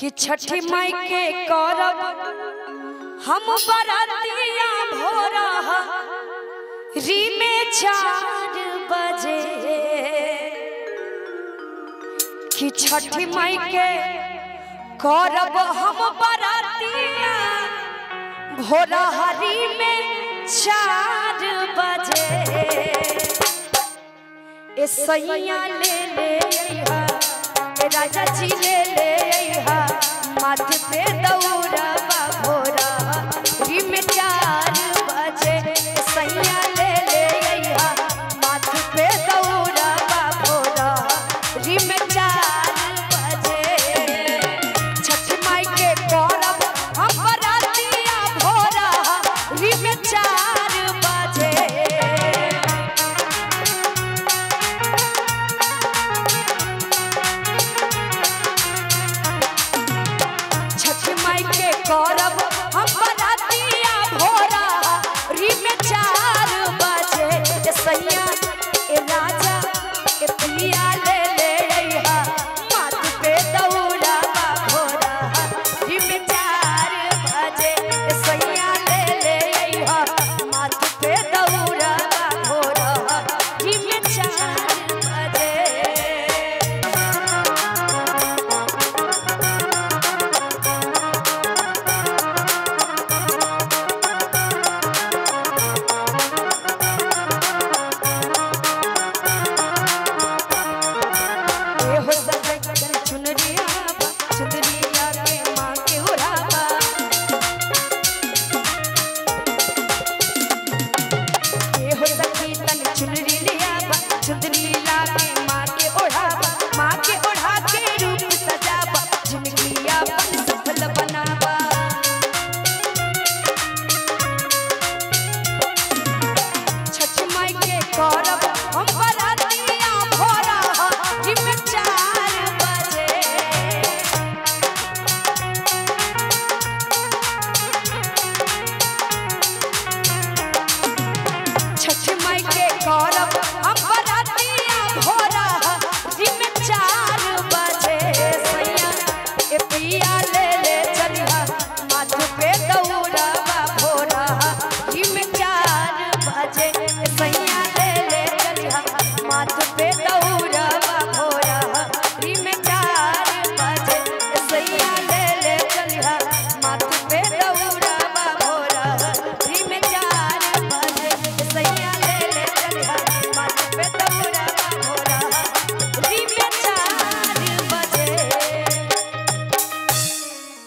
कि छठी माई के करब हम बरातिया भोरा री में 4 बजे कि छठी माई के करब हम बरातिया भोरा हरी में 4 बजे ए सैया ले राजा जी ले माथे पे दौड़बा भोरा री में 4 बजे सैया ले माथे पे दौड़बा भोरा री में 4 बजे छठी माई के करब हम बरातिया भोरा री में 4 बजे करब हम बरातिया भोरा री में 4 बजे सैया ए राजा ए पिया ले माथे पे दौड़बा भोरा री में 4 बजे सैया ले माथे पे दौड़बा भोरा री में 4 बजे करब हम बरातिया भोरा री में 4 बजे छठी माई के करब हम बरातिया भोरा री में 4 बजे सैया ए पिया